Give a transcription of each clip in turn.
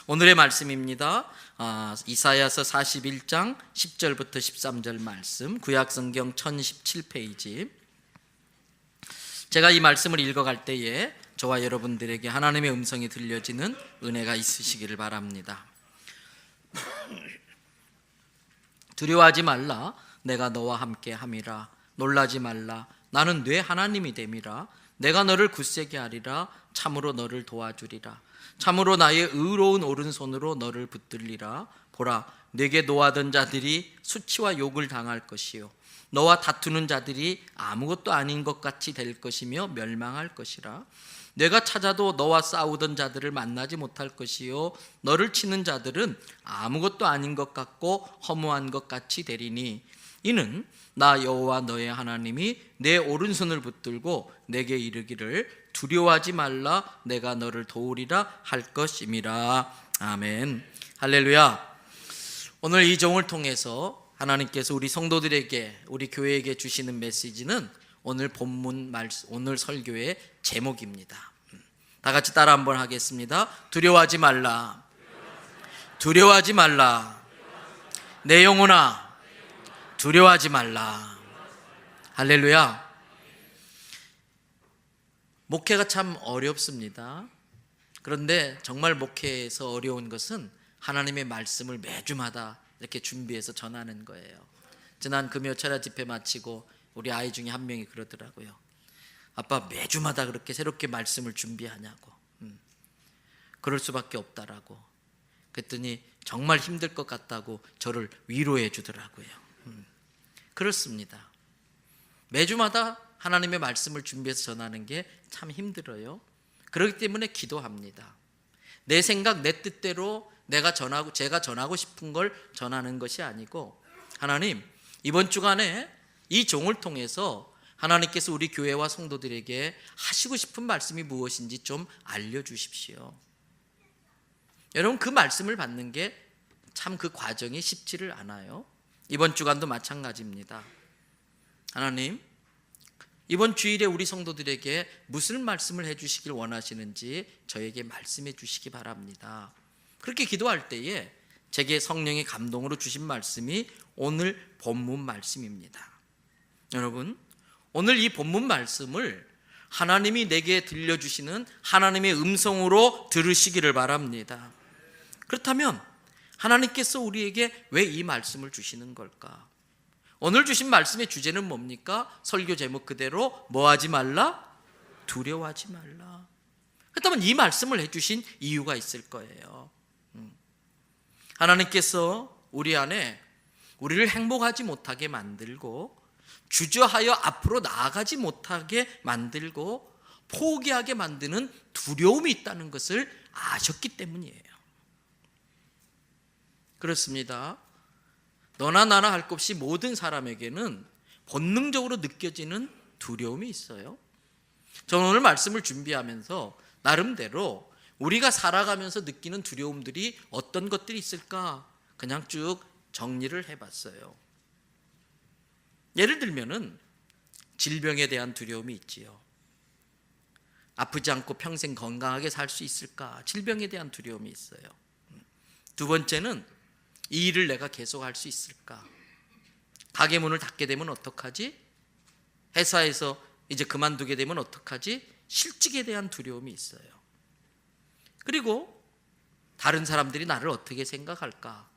오늘의 말씀입니다. 이사야서 41장 10절부터 13절 말씀, 구약성경 1017페이지. 제가 이 말씀을 읽어갈 때에 저와 여러분들에게 하나님의 음성이 들려지는 은혜가 있으시기를 바랍니다. 두려워하지 말라, 내가 너와 함께 함이라. 놀라지 말라, 나는 네 하나님이 됨이라. 내가 너를 굳세게 하리라. 참으로 너를 도와주리라. 참으로 나의 의로운 오른손으로 너를 붙들리라. 보라, 내게 노하던 자들이 수치와 욕을 당할 것이요, 너와 다투는 자들이 아무것도 아닌 것 같이 될 것이며 멸망할 것이라. 내가 찾아도 너와 싸우던 자들을 만나지 못할 것이요, 너를 치는 자들은 아무것도 아닌 것 같고 허무한 것 같이 되리니, 이는 나 여호와 너의 하나님이 내 오른손을 붙들고 내게 이르기를 두려워하지 말라, 내가 너를 도우리라 할 것임이라. 아멘. 할렐루야. 오늘 이 종을 통해서 하나님께서 우리 성도들에게, 우리 교회에게 주시는 메시지는 오늘 본문 말씀, 오늘 설교의 제목입니다. 다 같이 따라 한번 하겠습니다. 두려워하지 말라. 두려워하지 말라. 내 영혼아, 두려워하지 말라. 할렐루야. 목회가 참 어렵습니다. 그런데 정말 목회에서 어려운 것은 하나님의 말씀을 매주마다 이렇게 준비해서 전하는 거예요. 지난 금요 철야 집회 마치고 우리 아이 중에 한 명이 그러더라고요. 아빠, 매주마다 그렇게 새롭게 말씀을 준비하냐고. 그럴 수밖에 없다라고. 그랬더니 정말 힘들 것 같다고 저를 위로해 주더라고요. 그렇습니다. 매주마다 하나님의 말씀을 준비해서 전하는 게 참 힘들어요. 그렇기 때문에 기도합니다. 내 생각, 내 뜻대로 제가 전하고 싶은 걸 전하는 것이 아니고, 하나님, 이번 주간에 이 종을 통해서 하나님께서 우리 교회와 성도들에게 하시고 싶은 말씀이 무엇인지 좀 알려주십시오. 여러분, 그 말씀을 받는 게 참 그 과정이 쉽지를 않아요. 이번 주간도 마찬가지입니다. 하나님, 이번 주일에 우리 성도들에게 무슨 말씀을 해주시길 원하시는지 저에게 말씀해 주시기 바랍니다. 그렇게 기도할 때에 제게 성령의 감동으로 주신 말씀이 오늘 본문 말씀입니다. 여러분, 오늘 이 본문 말씀을 하나님이 내게 들려주시는 하나님의 음성으로 들으시기를 바랍니다. 그렇다면 하나님께서 우리에게 왜 이 말씀을 주시는 걸까? 오늘 주신 말씀의 주제는 뭡니까? 설교 제목 그대로 뭐하지 말라? 두려워하지 말라. 그렇다면 이 말씀을 해주신 이유가 있을 거예요. 하나님께서 우리 안에 우리를 행복하지 못하게 만들고, 주저하여 앞으로 나아가지 못하게 만들고, 포기하게 만드는 두려움이 있다는 것을 아셨기 때문이에요. 그렇습니다. 너나 나나 할 것 없이 모든 사람에게는 본능적으로 느껴지는 두려움이 있어요. 저는 오늘 말씀을 준비하면서 나름대로 우리가 살아가면서 느끼는 두려움들이 어떤 것들이 있을까 그냥 쭉 정리를 해봤어요. 예를 들면은 질병에 대한 두려움이 있지요. 아프지 않고 평생 건강하게 살 수 있을까? 질병에 대한 두려움이 있어요. 두 번째는 이 일을 내가 계속 할 수 있을까? 가게 문을 닫게 되면 어떡하지? 회사에서 이제 그만두게 되면 어떡하지? 실직에 대한 두려움이 있어요. 그리고 다른 사람들이 나를 어떻게 생각할까?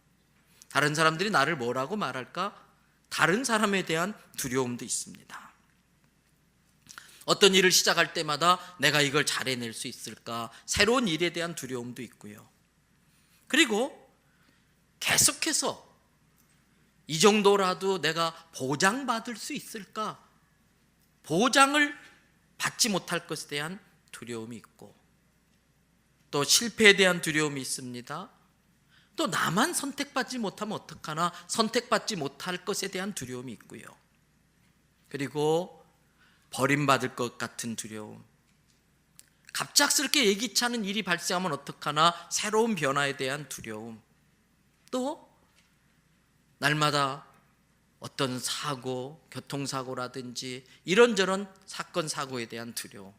다른 사람들이 나를 뭐라고 말할까? 다른 사람에 대한 두려움도 있습니다. 어떤 일을 시작할 때마다 내가 이걸 잘 해낼 수 있을까? 새로운 일에 대한 두려움도 있고요. 그리고 계속해서 이 정도라도 내가 보장받을 수 있을까? 보장을 받지 못할 것에 대한 두려움이 있고, 또 실패에 대한 두려움이 있습니다. 또 나만 선택받지 못하면 어떡하나? 선택받지 못할 것에 대한 두려움이 있고요. 그리고 버림받을 것 같은 두려움, 갑작스럽게 예기치 않은 일이 발생하면 어떡하나? 새로운 변화에 대한 두려움, 또 날마다 어떤 사고, 교통사고라든지 이런저런 사건, 사고에 대한 두려움.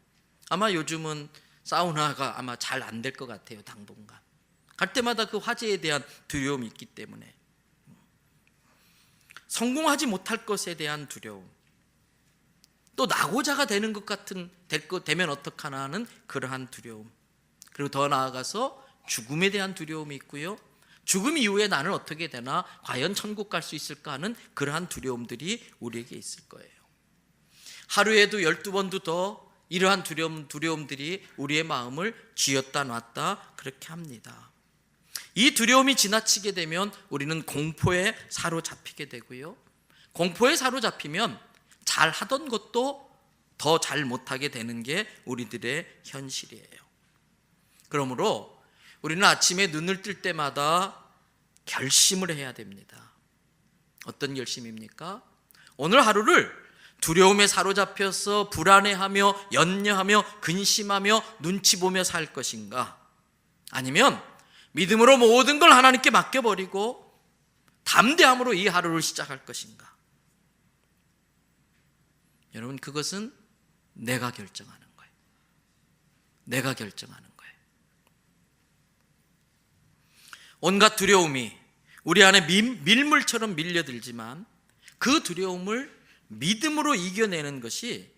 아마 요즘은 사우나가 아마 잘 안 될 것 같아요, 당분간. 갈 때마다 그 화재에 대한 두려움이 있기 때문에, 성공하지 못할 것에 대한 두려움, 또 낙오자가 되는 것 같은 되면 어떡하나 하는 그러한 두려움, 그리고 더 나아가서 죽음에 대한 두려움이 있고요, 죽음 이후에 나는 어떻게 되나, 과연 천국 갈 수 있을까 하는 그러한 두려움들이 우리에게 있을 거예요. 하루에도 12번도 더 이러한 두려움들이 우리의 마음을 쥐었다 놨다 그렇게 합니다. 이 두려움이 지나치게 되면 우리는 공포에 사로잡히게 되고요, 공포에 사로잡히면 잘 하던 것도 더 잘 못하게 되는 게 우리들의 현실이에요. 그러므로 우리는 아침에 눈을 뜰 때마다 결심을 해야 됩니다. 어떤 결심입니까? 오늘 하루를 두려움에 사로잡혀서 불안해하며 염려하며 근심하며 눈치 보며 살 것인가, 아니면 믿음으로 모든 걸 하나님께 맡겨버리고 담대함으로 이 하루를 시작할 것인가. 여러분, 그것은 내가 결정하는 거예요. 내가 결정하는 거예요. 온갖 두려움이 우리 안에 밀물처럼 밀려들지만 그 두려움을 믿음으로 이겨내는 것이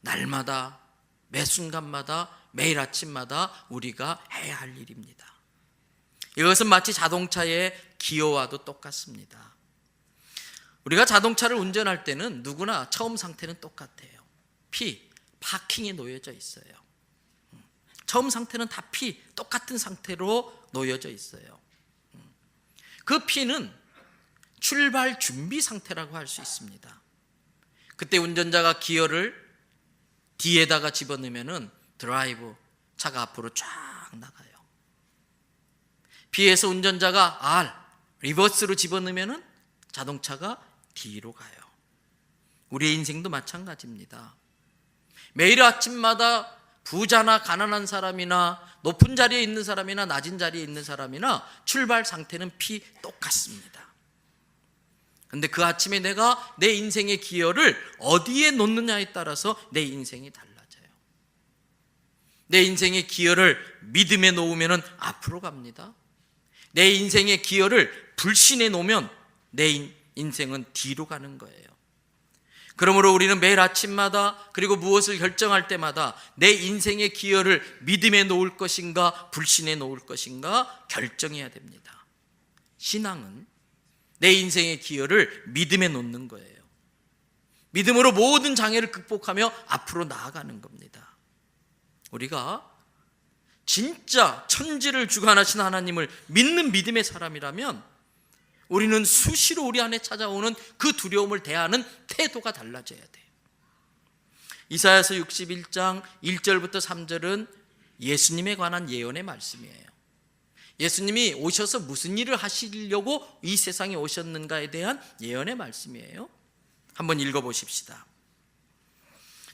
날마다, 매 순간마다, 매일 아침마다 우리가 해야 할 일입니다. 이것은 마치 자동차의 기어와도 똑같습니다. 우리가 자동차를 운전할 때는 누구나 처음 상태는 똑같아요. 파킹에 놓여져 있어요. 처음 상태는 다 똑같은 상태로 놓여져 있어요. 그 P는 출발 준비 상태라고 할 수 있습니다. 그때 운전자가 기어를 D에다가 집어넣으면 드라이브, 차가 앞으로 쫙 나가요. B에서 운전자가 R, 리버스로 집어넣으면 자동차가 D로 가요. 우리의 인생도 마찬가지입니다. 매일 아침마다 부자나 가난한 사람이나 높은 자리에 있는 사람이나 낮은 자리에 있는 사람이나 출발 상태는 똑같습니다. 그런데 그 아침에 내가 내 인생의 기여를 어디에 놓느냐에 따라서 내 인생이 달라져요. 내 인생의 기여를 믿음에 놓으면 앞으로 갑니다. 내 인생의 기여를 불신에 놓으면 내 인생은 뒤로 가는 거예요. 그러므로 우리는 매일 아침마다, 그리고 무엇을 결정할 때마다 내 인생의 기여를 믿음에 놓을 것인가 불신에 놓을 것인가 결정해야 됩니다. 신앙은 내 인생의 기여를 믿음에 놓는 거예요. 믿음으로 모든 장애를 극복하며 앞으로 나아가는 겁니다. 우리가 진짜 천지를 주관하신 하나님을 믿는 믿음의 사람이라면 우리는 수시로 우리 안에 찾아오는 그 두려움을 대하는 태도가 달라져야 돼요. 이사야서 61장 1절부터 3절은 예수님에 관한 예언의 말씀이에요. 예수님이 오셔서 무슨 일을 하시려고 이 세상에 오셨는가에 대한 예언의 말씀이에요. 한번 읽어보십시다.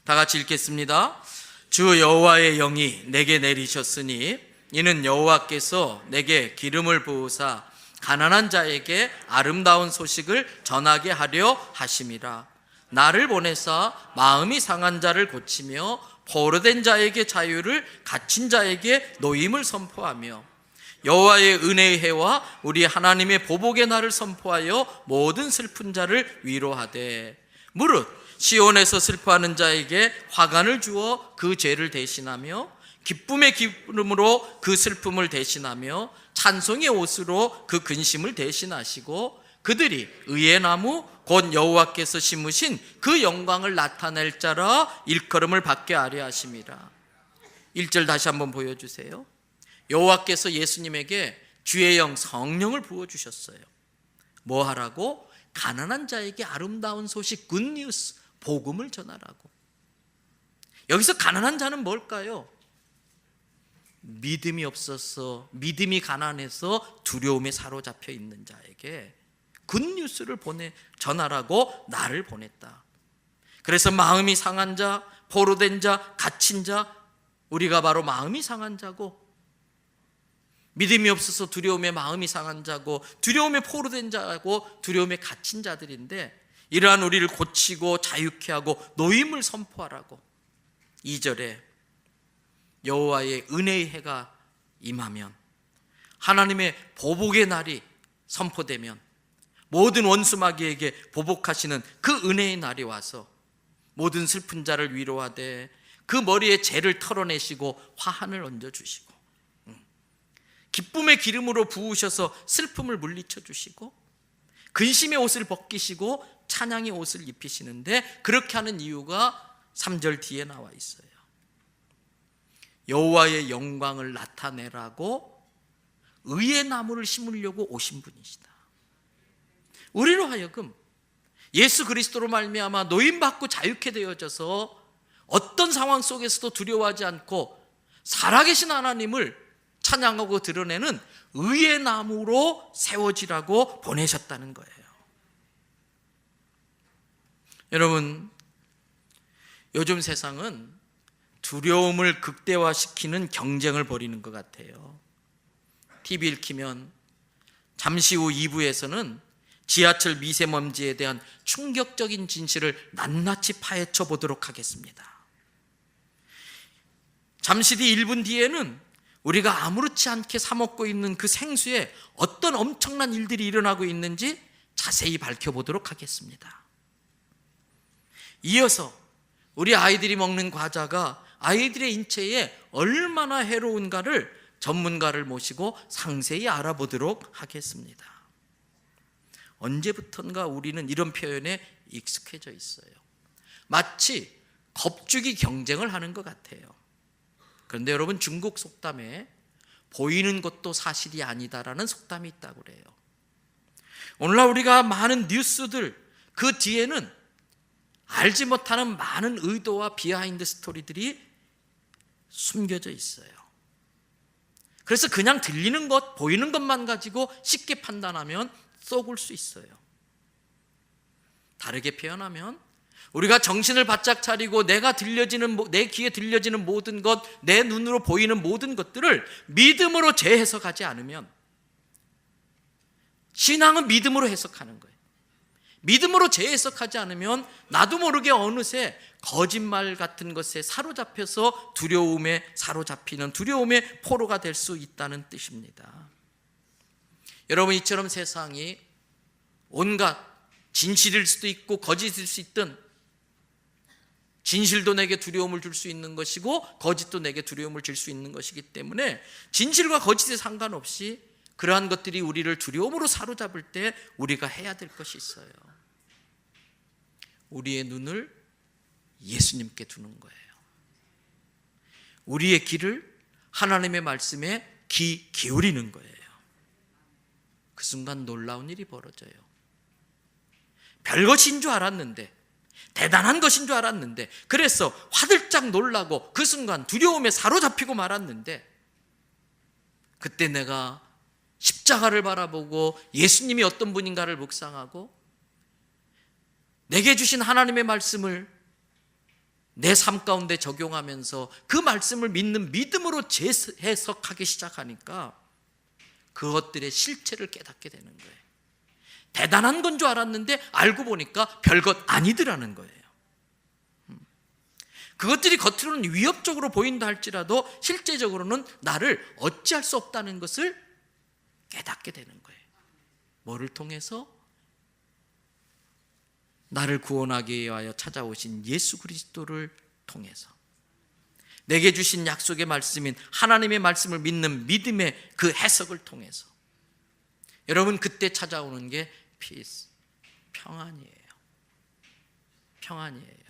다 같이 읽겠습니다. 주 여호와의 영이 내게 내리셨으니 이는 여호와께서 내게 기름을 부으사 가난한 자에게 아름다운 소식을 전하게 하려 하심이라. 나를 보내사 마음이 상한 자를 고치며 포로된 자에게 자유를, 갇힌 자에게 노임을 선포하며 여호와의 은혜의 해와 우리 하나님의 보복의 날을 선포하여 모든 슬픈 자를 위로하되 무릇 시온에서 슬퍼하는 자에게 화관을 주어 그 죄를 대신하며 기쁨의 기름으로 그 슬픔을 대신하며 찬송의 옷으로 그 근심을 대신하시고 그들이 의의 나무 곧 여호와께서 심으신 그 영광을 나타낼 자라 일컬음을 받게 하려 하심이라. 1절 다시 한번 보여주세요. 여호와께서 예수님에게 주의 영 성령을 부어주셨어요. 뭐 하라고? 가난한 자에게 아름다운 소식, 굿뉴스, 복음을 전하라고. 여기서 가난한 자는 뭘까요? 믿음이 없어서, 믿음이 가난해서 두려움에 사로잡혀 있는 자에게 굿뉴스를 전하라고 나를 보냈다. 그래서 마음이 상한 자, 포로된 자, 갇힌 자, 우리가 바로 마음이 상한 자고, 믿음이 없어서 두려움에 마음이 상한 자고, 두려움에 포로된 자고, 두려움에 갇힌 자들인데, 이러한 우리를 고치고 자유케 하고 노임을 선포하라고. 2절에 여호와의 은혜의 해가 임하면 하나님의 보복의 날이 선포되면 모든 원수 마귀에게 보복하시는 그 은혜의 날이 와서 모든 슬픈 자를 위로하되 그 머리에 죄를 털어내시고 화환을 얹어주시고 기쁨의 기름으로 부으셔서 슬픔을 물리쳐 주시고 근심의 옷을 벗기시고 찬양의 옷을 입히시는데, 그렇게 하는 이유가 3절 뒤에 나와 있어요. 여호와의 영광을 나타내라고 의의 나무를 심으려고 오신 분이시다. 우리로 하여금 예수 그리스도로 말미암아 노임받고 자유케 되어져서 어떤 상황 속에서도 두려워하지 않고 살아계신 하나님을 찬양하고 드러내는 의의 나무로 세워지라고 보내셨다는 거예요. 여러분, 요즘 세상은 두려움을 극대화시키는 경쟁을 벌이는 것 같아요. TV를 켜면 잠시 후 2부에서는 지하철 미세먼지에 대한 충격적인 진실을 낱낱이 파헤쳐 보도록 하겠습니다. 잠시 뒤 1분 뒤에는 우리가 아무렇지 않게 사 먹고 있는 그 생수에 어떤 엄청난 일들이 일어나고 있는지 자세히 밝혀보도록 하겠습니다. 이어서 우리 아이들이 먹는 과자가 아이들의 인체에 얼마나 해로운가를 전문가를 모시고 상세히 알아보도록 하겠습니다. 언제부턴가 우리는 이런 표현에 익숙해져 있어요. 마치 겁주기 경쟁을 하는 것 같아요. 그런데 여러분, 중국 속담에 보이는 것도 사실이 아니다라는 속담이 있다고 그래요. 오늘날 우리가 많은 뉴스들, 그 뒤에는 알지 못하는 많은 의도와 비하인드 스토리들이 숨겨져 있어요. 그래서 그냥 들리는 것, 보이는 것만 가지고 쉽게 판단하면 속을 수 있어요. 다르게 표현하면 우리가 정신을 바짝 차리고 내 귀에 들려지는 모든 것, 내 눈으로 보이는 모든 것들을 믿음으로 재해석하지 않으면, 신앙은 믿음으로 해석하는 거예요. 믿음으로 재해석하지 않으면 나도 모르게 어느새 거짓말 같은 것에 사로잡혀서 두려움에 사로잡히는 두려움의 포로가 될 수 있다는 뜻입니다. 여러분, 이처럼 세상이 온갖 진실일 수도 있고 거짓일 수 있든, 진실도 내게 두려움을 줄 수 있는 것이고 거짓도 내게 두려움을 줄 수 있는 것이기 때문에 진실과 거짓에 상관없이 그러한 것들이 우리를 두려움으로 사로잡을 때 우리가 해야 될 것이 있어요. 우리의 눈을 예수님께 두는 거예요. 우리의 귀를 하나님의 말씀에 귀 기울이는 거예요. 그 순간 놀라운 일이 벌어져요. 별것인 줄 알았는데, 대단한 것인 줄 알았는데, 그래서 화들짝 놀라고 그 순간 두려움에 사로잡히고 말았는데, 그때 내가 십자가를 바라보고 예수님이 어떤 분인가를 묵상하고 내게 주신 하나님의 말씀을 내 삶 가운데 적용하면서 그 말씀을 믿는 믿음으로 재해석하기 시작하니까 그것들의 실체를 깨닫게 되는 거예요. 대단한 건 줄 알았는데 알고 보니까 별것 아니더라는 거예요. 그것들이 겉으로는 위협적으로 보인다 할지라도 실제적으로는 나를 어찌할 수 없다는 것을 깨닫게 되는 거예요. 뭐를 통해서? 나를 구원하기 위하여 찾아오신 예수 그리스도를 통해서, 내게 주신 약속의 말씀인 하나님의 말씀을 믿는 믿음의 그 해석을 통해서. 여러분, 그때 찾아오는 게 peace, 평안이에요. 평안이에요.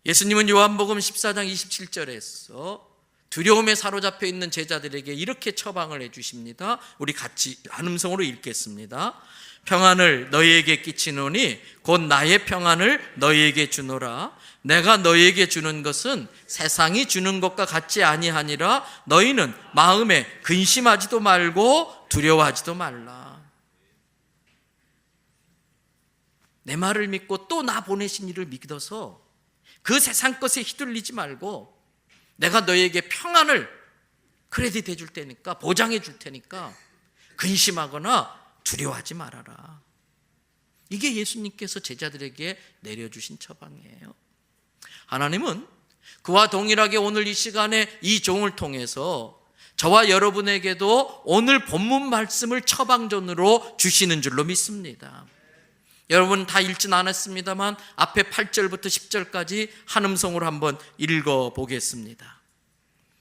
예수님은 요한복음 14장 27절에서 두려움에 사로잡혀 있는 제자들에게 이렇게 처방을 해주십니다. 우리 같이 한 음성으로 읽겠습니다. 평안을 너희에게 끼치노니 곧 나의 평안을 너희에게 주노라. 내가 너희에게 주는 것은 세상이 주는 것과 같지 아니하니라. 너희는 마음에 근심하지도 말고 두려워하지도 말라. 내 말을 믿고 또 나 보내신 이를 믿어서 그 세상 것에 휘둘리지 말고, 내가 너희에게 평안을 크레딧 해줄 테니까, 보장해 줄 테니까 근심하거나 두려워하지 말아라. 이게 예수님께서 제자들에게 내려주신 처방이에요. 하나님은 그와 동일하게 오늘 이 시간에 이 종을 통해서 저와 여러분에게도 오늘 본문 말씀을 처방전으로 주시는 줄로 믿습니다. 여러분 다 읽진 않았습니다만 앞에 8절부터 10절까지 한 음성으로 한번 읽어보겠습니다.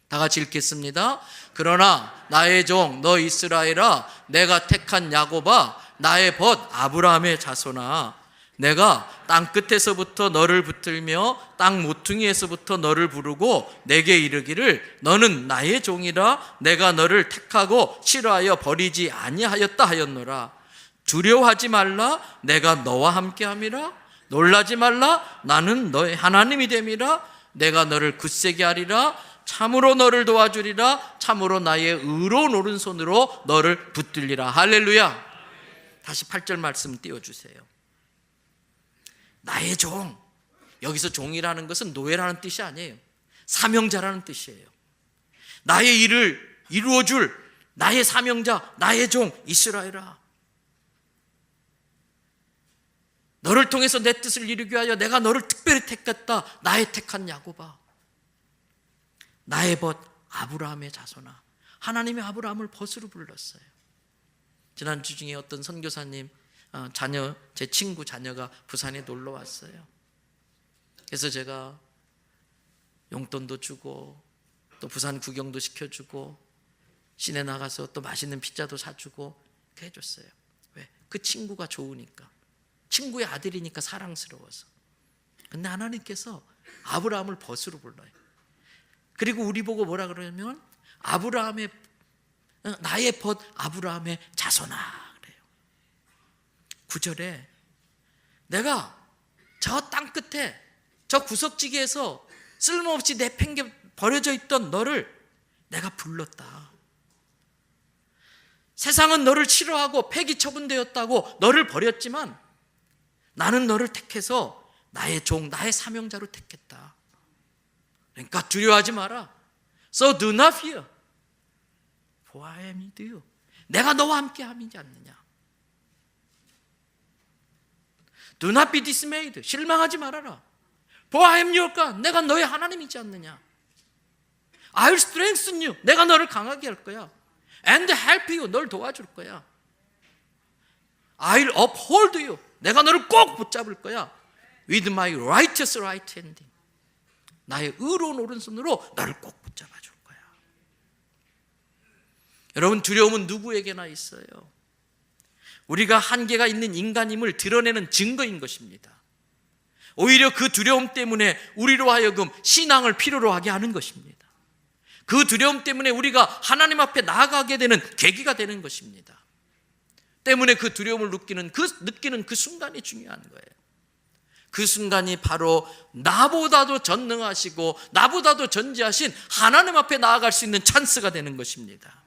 다 같이 읽겠습니다. 그러나 나의 종 너 이스라엘아, 내가 택한 야곱아, 나의 벗 아브라함의 자손아, 내가 땅 끝에서부터 너를 붙들며 땅 모퉁이에서부터 너를 부르고 내게 이르기를 너는 나의 종이라, 내가 너를 택하고 싫어하여 버리지 아니하였다 하였노라. 두려워하지 말라, 내가 너와 함께함이라. 놀라지 말라, 나는 너의 하나님이 됨이라. 내가 너를 굳세게 하리라. 참으로 너를 도와주리라. 참으로 나의 의로운 오른손으로 너를 붙들리라. 할렐루야. 다시 8절 말씀 띄워주세요. 나의 종, 여기서 종이라는 것은 노예라는 뜻이 아니에요. 사명자라는 뜻이에요. 나의 일을 이루어줄 나의 사명자, 나의 종 이스라엘아, 너를 통해서 내 뜻을 이루기 위하여 내가 너를 특별히 택했다. 나의 택한 야곱아, 나의 벗 아브라함의 자손아. 하나님이 아브라함을 벗으로 불렀어요. 지난주 중에 어떤 선교사님 자녀, 제 친구 자녀가 부산에 놀러 왔어요. 그래서 제가 용돈도 주고 또 부산 구경도 시켜주고 시내 나가서 또 맛있는 피자도 사주고 그렇게 해줬어요. 왜? 그 친구가 좋으니까, 친구의 아들이니까 사랑스러워서. 근데 하나님께서 아브라함을 벗으로 불러요. 그리고 우리 보고 뭐라 그러냐면 아브라함의, 나의 벗 아브라함의 자손아 그래요. 9절에 내가 저 땅 끝에 저 구석지기에서 쓸모없이 내팽개 버려져 있던 너를 내가 불렀다. 세상은 너를 싫어하고 폐기 처분되었다고 너를 버렸지만 나는 너를 택해서 나의 종, 나의 사명자로 택했다. 그러니까 두려워하지 마라. So do not fear, for I am with you. 내가 너와 함께 함이지 않느냐. Do not be dismayed, 실망하지 말아라. For I am your God, 내가 너의 하나님이지 않느냐. I'll strengthen you, 내가 너를 강하게 할 거야. And help you, 널 도와줄 거야. I'll uphold you, 내가 너를 꼭 붙잡을 거야. With my righteous right hand, 나의 의로운 오른손으로 너를 꼭 붙잡아 줄 거야. 여러분, 두려움은 누구에게나 있어요. 우리가 한계가 있는 인간임을 드러내는 증거인 것입니다. 오히려 그 두려움 때문에 우리로 하여금 신앙을 필요로 하게 하는 것입니다. 그 두려움 때문에 우리가 하나님 앞에 나아가게 되는 계기가 되는 것입니다. 때문에 그 두려움을 느끼는 그 순간이 중요한 거예요. 그 순간이 바로 나보다도 전능하시고 나보다도 전지하신 하나님 앞에 나아갈 수 있는 찬스가 되는 것입니다.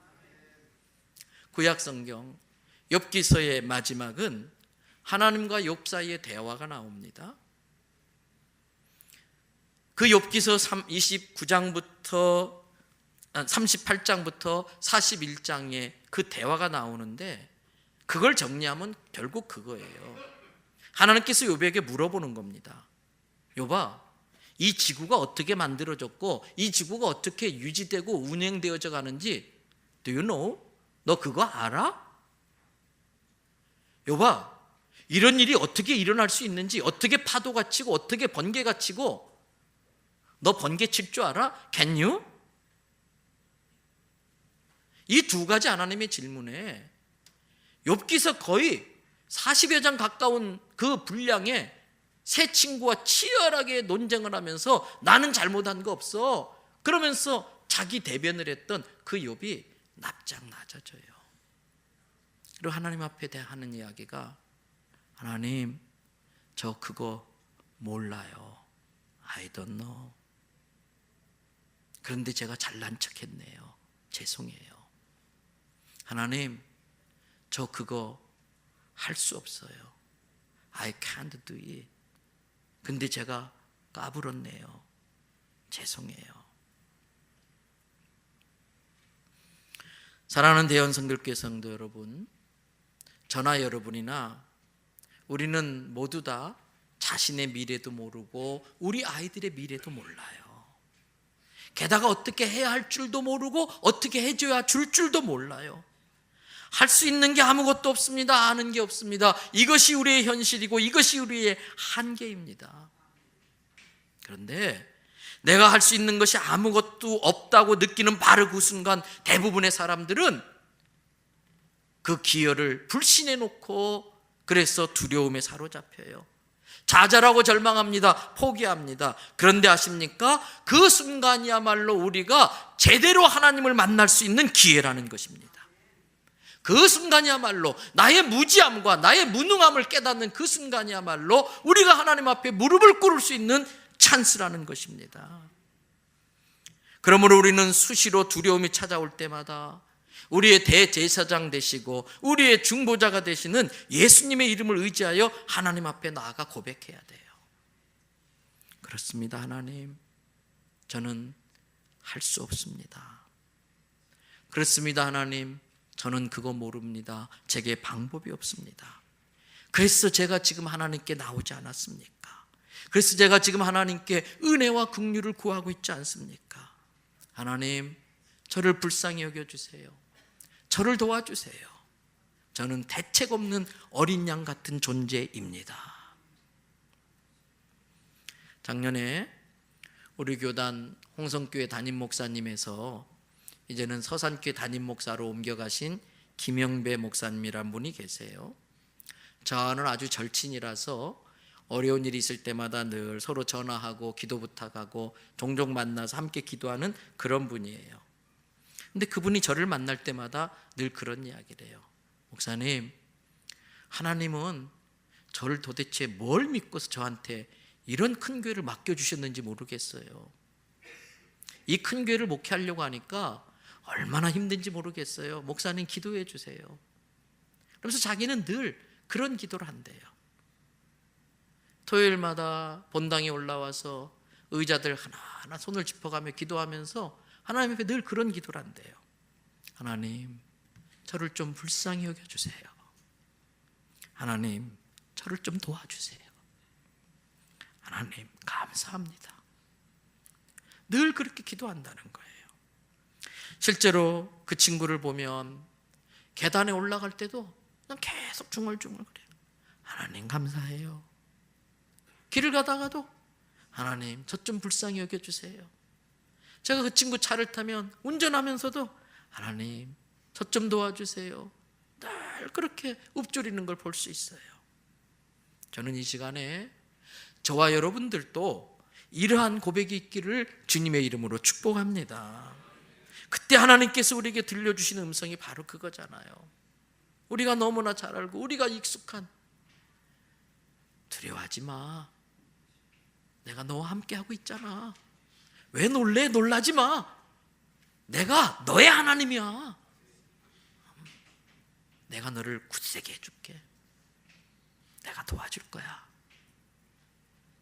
구약성경 욥기서의 마지막은 하나님과 욥 사이의 대화가 나옵니다. 그 욥기서 29장부터 38장부터 41장에 그 대화가 나오는데, 그걸 정리하면 결국 그거예요. 하나님께서 욥에게 물어보는 겁니다. 욥아, 이 지구가 어떻게 만들어졌고 이 지구가 어떻게 유지되고 운행되어져 가는지 Do you know? 너 그거 알아? 욥아, 이런 일이 어떻게 일어날 수 있는지, 어떻게 파도가 치고 어떻게 번개가 치고, 너 번개 칠 줄 알아? Can you? 이 두 가지 하나님의 질문에 욥기서 거의 40여 장 가까운 그 분량에 세 친구와 치열하게 논쟁을 하면서 나는 잘못한 거 없어 그러면서 자기 대변을 했던 그 욥이 납작 낮아져요. 그리고 하나님 앞에 하는 이야기가, 하나님, 저 그거 몰라요. I don't know. 그런데 제가 잘난 척했네요. 죄송해요. 하나님, 저 그거 할 수 없어요. I can't do it. 근데 제가 까불었네요. 죄송해요. 사랑하는 대원 성결교회 성도 여러분, 저나 여러분이나 우리는 모두 다 자신의 미래도 모르고 우리 아이들의 미래도 몰라요. 게다가 어떻게 해야 할 줄도 모르고 어떻게 해줘야 줄 줄도 몰라요. 할 수 있는 게 아무것도 없습니다. 아는 게 없습니다. 이것이 우리의 현실이고 이것이 우리의 한계입니다. 그런데 내가 할 수 있는 것이 아무것도 없다고 느끼는 바로 그 순간 대부분의 사람들은 그 기여를 불신해 놓고 그래서 두려움에 사로잡혀요. 좌절하고 절망합니다. 포기합니다. 그런데 아십니까? 그 순간이야말로 우리가 제대로 하나님을 만날 수 있는 기회라는 것입니다. 그 순간이야말로 나의 무지함과 나의 무능함을 깨닫는 그 순간이야말로 우리가 하나님 앞에 무릎을 꿇을 수 있는 찬스라는 것입니다. 그러므로 우리는 수시로 두려움이 찾아올 때마다 우리의 대제사장 되시고 우리의 중보자가 되시는 예수님의 이름을 의지하여 하나님 앞에 나아가 고백해야 돼요. 그렇습니다. 하나님, 저는 할 수 없습니다. 그렇습니다. 하나님, 저는 그거 모릅니다. 제게 방법이 없습니다. 그래서 제가 지금 하나님께 나오지 않았습니까? 그래서 제가 지금 하나님께 은혜와 긍휼을 구하고 있지 않습니까? 하나님, 저를 불쌍히 여겨주세요. 저를 도와주세요. 저는 대책 없는 어린 양 같은 존재입니다. 작년에 우리 교단 홍성교회 담임 목사님에서 이제는 서산교회 담임 목사로 옮겨가신 김영배 목사님이란 분이 계세요. 저는 아주 절친이라서 어려운 일이 있을 때마다 늘 서로 전화하고 기도 부탁하고 종종 만나서 함께 기도하는 그런 분이에요. 근데 그분이 저를 만날 때마다 늘 그런 이야기를 해요. 목사님, 하나님은 저를 도대체 뭘 믿고서 저한테 이런 큰 교회를 맡겨주셨는지 모르겠어요. 이 큰 교회를 목회하려고 하니까 얼마나 힘든지 모르겠어요. 목사님 기도해 주세요. 그러면서 자기는 늘 그런 기도를 한대요. 토요일마다 본당에 올라와서 의자들 하나하나 손을 짚어가며 기도하면서 하나님 앞에 늘 그런 기도를 한대요. 하나님, 저를 좀 불쌍히 여겨주세요. 하나님, 저를 좀 도와주세요. 하나님, 감사합니다. 늘 그렇게 기도한다는 거예요. 실제로 그 친구를 보면 계단에 올라갈 때도 그냥 계속 중얼중얼거려요. 하나님 감사해요. 길을 가다가도 하나님, 저 좀 불쌍히 여겨주세요. 제가 그 친구 차를 타면 운전하면서도 하나님, 저 좀 도와주세요. 늘 그렇게 읊조리는 걸 볼 수 있어요. 저는 이 시간에 저와 여러분들도 이러한 고백이 있기를 주님의 이름으로 축복합니다. 그때 하나님께서 우리에게 들려주시는 음성이 바로 그거잖아요. 우리가 너무나 잘 알고 우리가 익숙한, 두려워하지 마. 내가 너와 함께 하고 있잖아. 왜 놀래? 놀라지 마. 내가 너의 하나님이야. 내가 너를 굳세게 해줄게. 내가 도와줄 거야.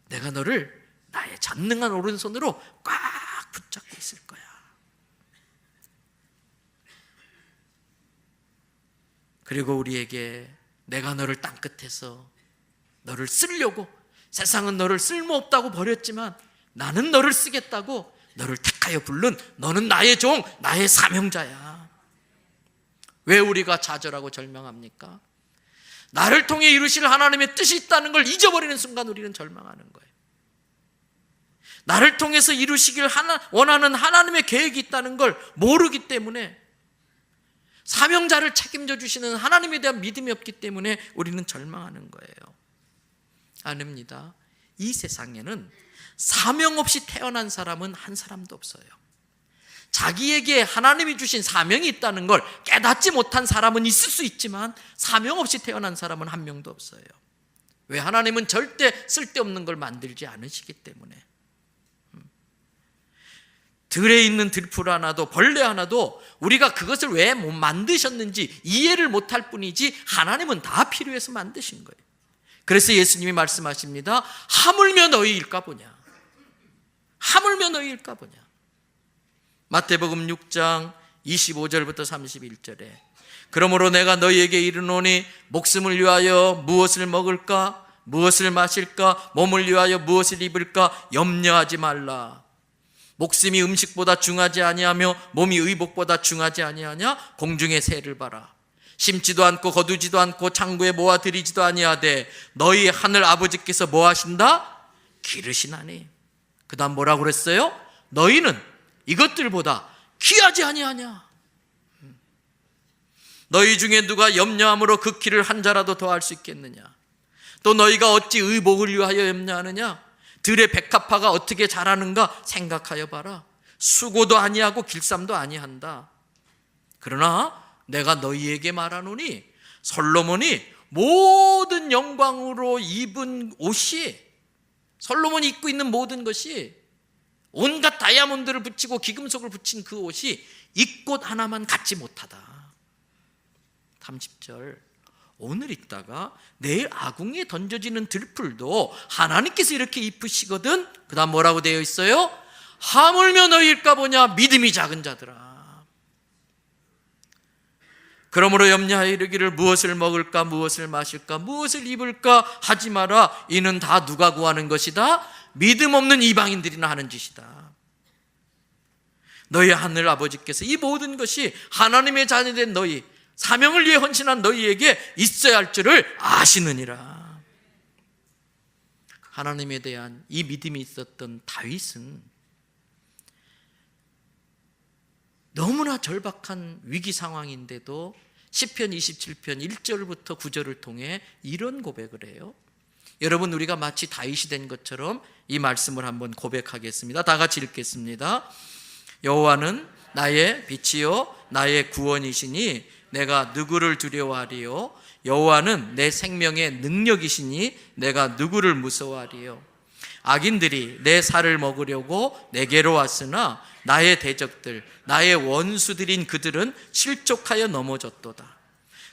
내가 너를 나의 전능한 오른손으로 꽉 붙잡고 있을 거야. 그리고 우리에게 내가 너를 땅끝에서 너를 쓰려고, 세상은 너를 쓸모없다고 버렸지만 나는 너를 쓰겠다고 너를 택하여 부른 너는 나의 종, 나의 사명자야. 왜 우리가 좌절하고 절망합니까? 나를 통해 이루실 하나님의 뜻이 있다는 걸 잊어버리는 순간 우리는 절망하는 거예요. 나를 통해서 이루시길 원하는 하나님의 계획이 있다는 걸 모르기 때문에, 사명자를 책임져 주시는 하나님에 대한 믿음이 없기 때문에 우리는 절망하는 거예요. 아닙니다. 이 세상에는 사명 없이 태어난 사람은 한 사람도 없어요. 자기에게 하나님이 주신 사명이 있다는 걸 깨닫지 못한 사람은 있을 수 있지만 사명 없이 태어난 사람은 한 명도 없어요. 왜? 하나님은 절대 쓸데없는 걸 만들지 않으시기 때문에. 들에 있는 들풀 하나도 벌레 하나도 우리가 그것을 왜 못 만드셨는지 이해를 못할 뿐이지 하나님은 다 필요해서 만드신 거예요. 그래서 예수님이 말씀하십니다. 하물며 너희일까 보냐. 하물며 너희일까 보냐. 마태복음 6장 25절부터 31절에 그러므로 내가 너희에게 이르노니 목숨을 위하여 무엇을 먹을까, 무엇을 마실까, 몸을 위하여 무엇을 입을까 염려하지 말라. 목숨이 음식보다 중하지 아니하며 몸이 의복보다 중하지 아니하냐? 공중의 새를 봐라. 심지도 않고 거두지도 않고 창고에 모아 들이지도 아니하되 너희 하늘 아버지께서 뭐 하신다? 기르시나니. 그 다음 뭐라고 그랬어요? 너희는 이것들보다 귀하지 아니하냐? 너희 중에 누가 염려함으로 그 키를 한 자라도 더할 수 있겠느냐? 또 너희가 어찌 의복을 위하여 염려하느냐? 들의 백합화가 어떻게 자라는가 생각하여 봐라. 수고도 아니하고 길쌈도 아니한다. 그러나 내가 너희에게 말하노니 솔로몬이 모든 영광으로 입은 옷이, 솔로몬이 입고 있는 모든 것이, 온갖 다이아몬드를 붙이고 기금속을 붙인 그 옷이 이 꽃 하나만 갖지 못하다. 30절, 오늘 있다가 내일 아궁이에 던져지는 들풀도 하나님께서 이렇게 입으시거든. 그 다음 뭐라고 되어 있어요? 하물며 너희일까 보냐 믿음이 작은 자들아. 그러므로 염려하여 이르기를 무엇을 먹을까 무엇을 마실까 무엇을 입을까 하지 마라. 이는 다 누가 구하는 것이다? 믿음 없는 이방인들이나 하는 짓이다. 너희 하늘 아버지께서 이 모든 것이 하나님의 자녀된 너희, 사명을 위해 헌신한 너희에게 있어야 할 줄을 아시느니라. 하나님에 대한 이 믿음이 있었던 다윗은 너무나 절박한 위기 상황인데도 시편 27편 1절부터 9절을 통해 이런 고백을 해요. 여러분, 우리가 마치 다윗이 된 것처럼 이 말씀을 한번 고백하겠습니다. 다 같이 읽겠습니다. 여호와는 나의 빛이요 나의 구원이시니 내가 누구를 두려워하리요? 여호와는 내 생명의 능력이시니 내가 누구를 무서워하리요? 악인들이 내 살을 먹으려고 내게로 왔으나 나의 대적들, 나의 원수들인 그들은 실족하여 넘어졌도다.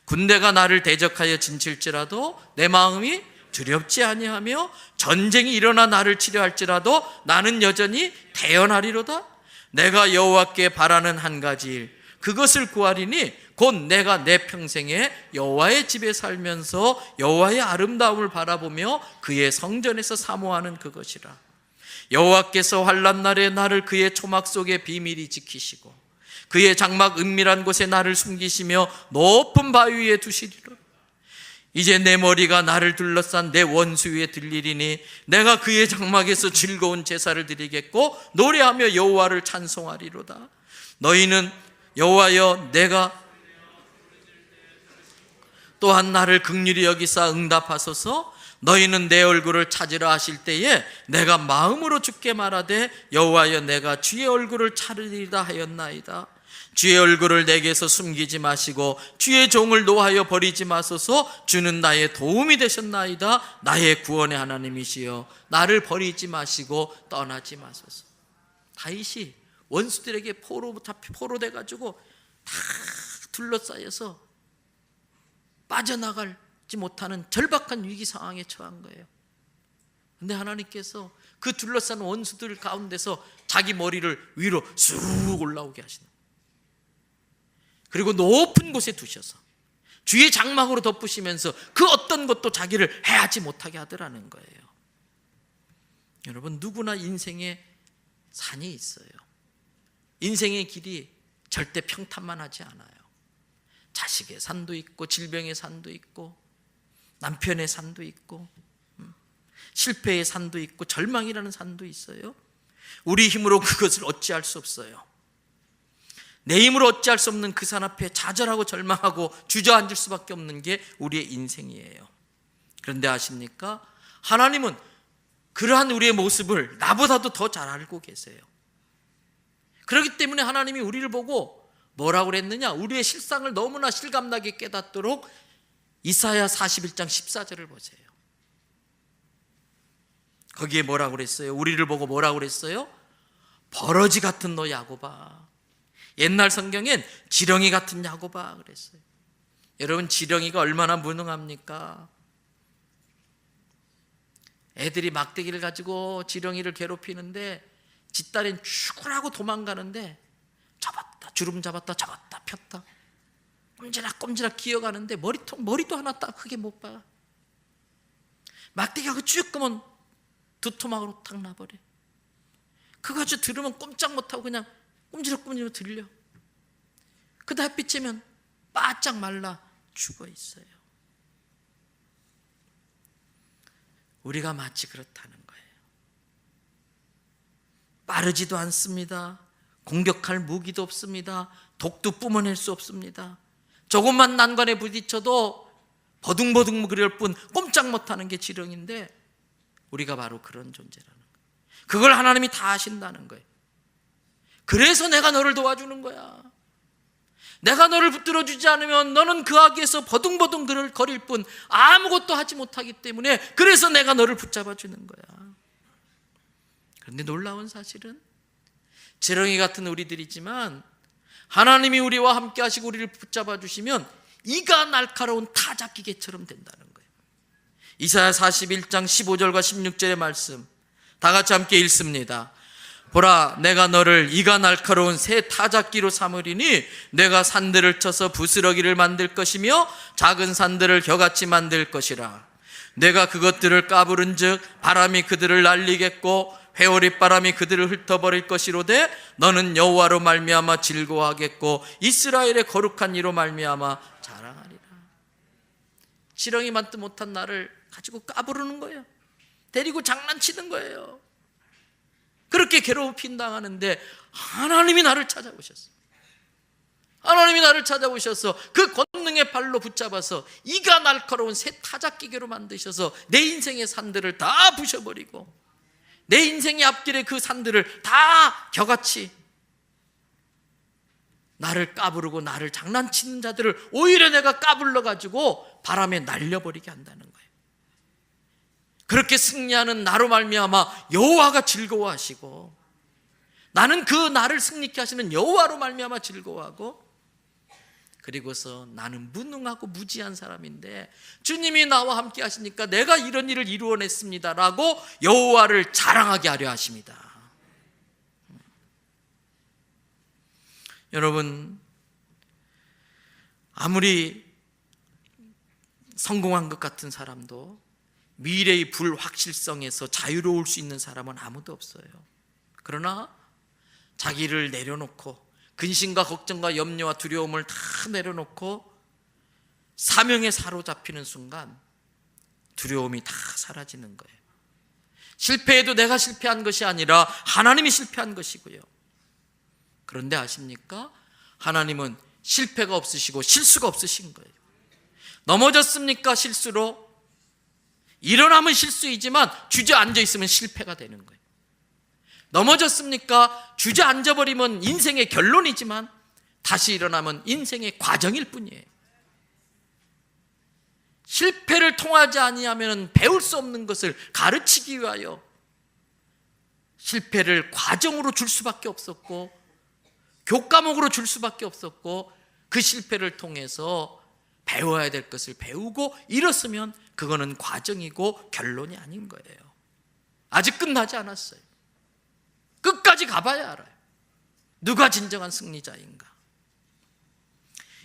군대가 나를 대적하여 진칠지라도 내 마음이 두렵지 아니하며 전쟁이 일어나 나를 치려할지라도 나는 여전히 태어나리로다. 내가 여호와께 바라는 한 가지 일, 그것을 구하리니 곧 내가 내 평생에 여호와의 집에 살면서 여호와의 아름다움을 바라보며 그의 성전에서 사모하는 그것이라. 여호와께서 환난 날에 나를 그의 초막 속에 비밀히 지키시고 그의 장막 은밀한 곳에 나를 숨기시며 높은 바위 위에 두시리라. 이제 내 머리가 나를 둘러싼 내 원수 위에 들리리니 내가 그의 장막에서 즐거운 제사를 드리겠고 노래하며 여호와를 찬송하리로다. 너희는 여호와여 내가 또한 나를 긍휼히 여기사 응답하소서. 너희는 내 얼굴을 찾으라 하실 때에 내가 마음으로 주께 말하되 여호와여 내가 주의 얼굴을 찾으리라 하였나이다. 주의 얼굴을 내게서 숨기지 마시고 주의 종을 노하여 버리지 마소서. 주는 나의 도움이 되셨나이다. 나의 구원의 하나님이시여 나를 버리지 마시고 떠나지 마소서. 다윗이 원수들에게 포로돼가지고 다 둘러싸여서 빠져나가지 못하는 절박한 위기 상황에 처한 거예요. 근데 하나님께서 그 둘러싼 원수들 가운데서 자기 머리를 위로 쑥 올라오게 하시는, 그리고 높은 곳에 두셔서 주의 장막으로 덮으시면서 그 어떤 것도 자기를 해하지 못하게 하더라는 거예요. 여러분, 누구나 인생에 산이 있어요. 인생의 길이 절대 평탄만 하지 않아요. 자식의 산도 있고 질병의 산도 있고 남편의 산도 있고 실패의 산도 있고 절망이라는 산도 있어요. 우리 힘으로 그것을 어찌할 수 없어요. 내 힘으로 어찌할 수 없는 그 산 앞에 좌절하고 절망하고 주저앉을 수밖에 없는 게 우리의 인생이에요. 그런데 아십니까? 하나님은 그러한 우리의 모습을 나보다도 더 잘 알고 계세요. 그렇기 때문에 하나님이 우리를 보고 뭐라고 그랬느냐? 우리의 실상을 너무나 실감나게 깨닫도록 이사야 41장 14절을 보세요. 거기에 뭐라고 그랬어요? 우리를 보고 뭐라고 그랬어요? 버러지 같은 너 야곱아. 옛날 성경엔 지렁이 같은 야곱아 그랬어요. 여러분, 지렁이가 얼마나 무능합니까? 애들이 막대기를 가지고 지렁이를 괴롭히는데 뒷다리는 죽으라고 도망가는데 잡았다 주름 잡았다 잡았다 폈다 꼼지락꼼지락 기어가는데 머리도 하나 딱 크게 못 봐. 막대기가 쭉 끄면 두 토막으로 탁 나버려. 그거 가지고 들으면 꼼짝 못하고 그냥 꼼지락꼼지락 들려. 그 햇빛이면 바짝 말라 죽어 있어요. 우리가 마치 그렇다는 거예요. 빠르지도 않습니다. 공격할 무기도 없습니다. 독도 뿜어낼 수 없습니다. 조금만 난관에 부딪혀도 버둥버둥 그럴 뿐 꼼짝 못하는 게 지렁인데, 우리가 바로 그런 존재라는 거예요. 그걸 하나님이 다 아신다는 거예요. 그래서 내가 너를 도와주는 거야. 내가 너를 붙들어 주지 않으면 너는 그 악에서 버둥버둥 거릴 뿐 아무것도 하지 못하기 때문에, 그래서 내가 너를 붙잡아 주는 거야. 그런데 놀라운 사실은 지렁이 같은 우리들이지만 하나님이 우리와 함께 하시고 우리를 붙잡아 주시면 이가 날카로운 타작기계처럼 된다는 거예요. 이사야 41장 15절과 16절의 말씀 다 같이 함께 읽습니다. 보라, 내가 너를 이가 날카로운 새 타작기로 삼으리니 내가 산들을 쳐서 부스러기를 만들 것이며 작은 산들을 겨같이 만들 것이라. 내가 그것들을 까부른즉 바람이 그들을 날리겠고 회오리 바람이 그들을 흩어버릴 것이로되 너는 여호와로 말미암아 즐거워하겠고 이스라엘의 거룩한 이로 말미암아 자랑하리라. 지렁이만도 못한 나를 가지고 까부르는 거예요. 데리고 장난치는 거예요. 그렇게 괴롭힘 당하는데 하나님이 나를 찾아오셨어요. 하나님이 나를 찾아오셔서 그 권능의 발로 붙잡아서 이가 날카로운 새 타작기계로 만드셔서 내 인생의 산들을 다 부셔버리고 내 인생의 앞길에 그 산들을 다 겨같이 나를 까부르고 나를 장난치는 자들을 오히려 내가 까불러가지고 바람에 날려버리게 한다는 거예요. 그렇게 승리하는 나로 말미암아 여호와가 즐거워하시고, 나는 그 나를 승리케 하시는 여호와로 말미암아 즐거워하고, 그리고서 나는 무능하고 무지한 사람인데 주님이 나와 함께 하시니까 내가 이런 일을 이루어냈습니다 라고 여호와를 자랑하게 하려 하십니다. 여러분, 아무리 성공한 것 같은 사람도 미래의 불확실성에서 자유로울 수 있는 사람은 아무도 없어요. 그러나 자기를 내려놓고 근심과 걱정과 염려와 두려움을 다 내려놓고 사명에 사로잡히는 순간 두려움이 다 사라지는 거예요. 실패해도 내가 실패한 것이 아니라 하나님이 실패한 것이고요. 그런데 아십니까? 하나님은 실패가 없으시고 실수가 없으신 거예요. 넘어졌습니까? 실수로. 일어나면 실수이지만 주저앉아 있으면 실패가 되는 거예요. 넘어졌습니까? 주저앉아버리면 인생의 결론이지만 다시 일어나면 인생의 과정일 뿐이에요. 실패를 통하지 아니하면 배울 수 없는 것을 가르치기 위하여 실패를 과정으로 줄 수밖에 없었고 교과목으로 줄 수밖에 없었고, 그 실패를 통해서 배워야 될 것을 배우고 이뤘으면 그거는 과정이고 결론이 아닌 거예요. 아직 끝나지 않았어요. 끝까지 가봐야 알아요. 누가 진정한 승리자인가.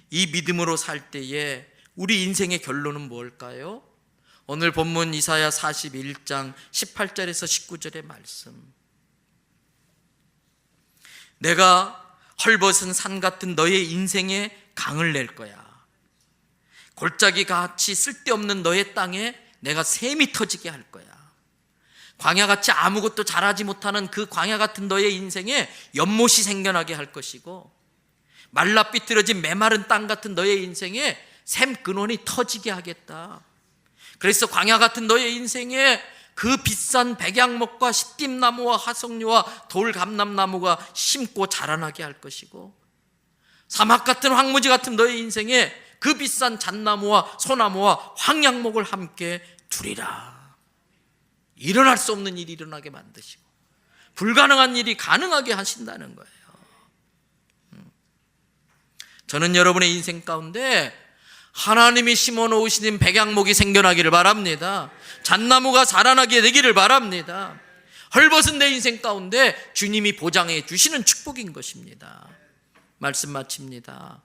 이 믿음으로 살 때에 우리 인생의 결론은 뭘까요? 오늘 본문 이사야 41장 18절에서 19절의 말씀. 내가 헐벗은 산 같은 너의 인생에 강을 낼 거야. 골짜기 같이 쓸데없는 너의 땅에 내가 샘이 터지게 할 거야. 광야같이 아무것도 잘하지 못하는 그 광야 같은 너의 인생에 연못이 생겨나게 할 것이고, 말라 삐뚤어진 메마른 땅 같은 너의 인생에 샘 근원이 터지게 하겠다. 그래서 광야 같은 너의 인생에 그 비싼 백양목과 시띠나무와 화석류와 돌감람나무가 심고 자라나게 할 것이고, 사막 같은 황무지 같은 너의 인생에 그 비싼 잣나무와 소나무와 황양목을 함께 두리라. 일어날 수 없는 일이 일어나게 만드시고 불가능한 일이 가능하게 하신다는 거예요. 저는 여러분의 인생 가운데 하나님이 심어놓으신 백양목이 생겨나기를 바랍니다. 잣나무가 자라나게 되기를 바랍니다. 헐벗은 내 인생 가운데 주님이 보장해 주시는 축복인 것입니다. 말씀 마칩니다.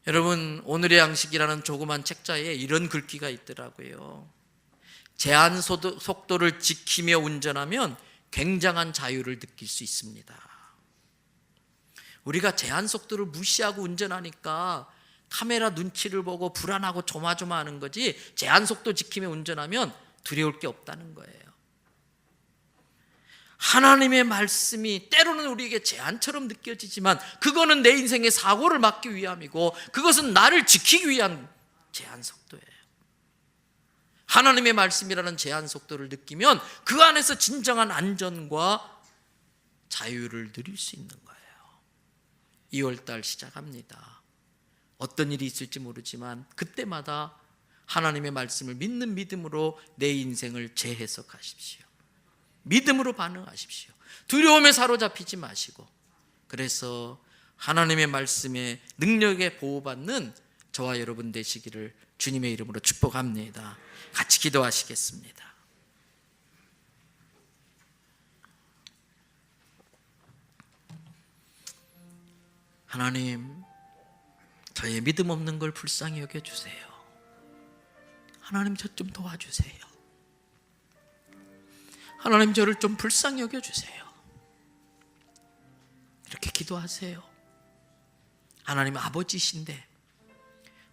여러분, 오늘의 양식이라는 조그만 책자에 이런 글귀가 있더라고요. 제한 속도를 지키며 운전하면 굉장한 자유를 느낄 수 있습니다. 우리가 제한 속도를 무시하고 운전하니까 카메라 눈치를 보고 불안하고 조마조마하는 거지, 제한 속도 지키며 운전하면 두려울 게 없다는 거예요. 하나님의 말씀이 때로는 우리에게 제한처럼 느껴지지만 그거는 내 인생의 사고를 막기 위함이고, 그것은 나를 지키기 위한 제한 속도예요. 하나님의 말씀이라는 제한 속도를 느끼면 그 안에서 진정한 안전과 자유를 누릴 수 있는 거예요. 2월달 시작합니다. 어떤 일이 있을지 모르지만 그때마다 하나님의 말씀을 믿는 믿음으로 내 인생을 재해석하십시오. 믿음으로 반응하십시오. 두려움에 사로잡히지 마시고, 그래서 하나님의 말씀의 능력에 보호받는 저와 여러분 되시기를 주님의 이름으로 축복합니다. 같이 기도하시겠습니다. 하나님, 저의 믿음 없는 걸 불쌍히 여겨주세요. 하나님, 저 좀 도와주세요. 하나님, 저를 좀 불쌍히 여겨주세요. 이렇게 기도하세요. 하나님 아버지신데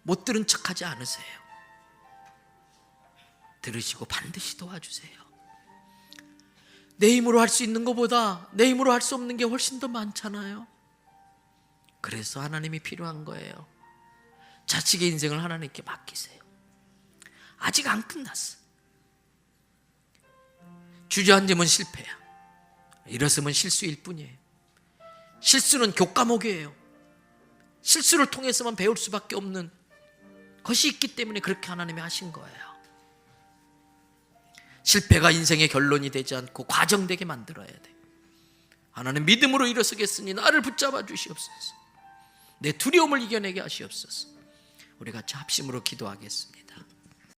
못 들은 척하지 않으세요. 들으시고 반드시 도와주세요. 내 힘으로 할 수 있는 것보다 내 힘으로 할 수 없는 게 훨씬 더 많잖아요. 그래서 하나님이 필요한 거예요. 자식의 인생을 하나님께 맡기세요. 아직 안 끝났어. 주저앉으면 실패야. 일어서면 실수일 뿐이에요. 실수는 교과목이에요. 실수를 통해서만 배울 수밖에 없는 것이 있기 때문에 그렇게 하나님이 하신 거예요. 실패가 인생의 결론이 되지 않고 과정되게 만들어야 돼. 하나님, 믿음으로 일어서겠으니 나를 붙잡아 주시옵소서. 내 두려움을 이겨내게 하시옵소서. 우리 같이 합심으로 기도하겠습니다.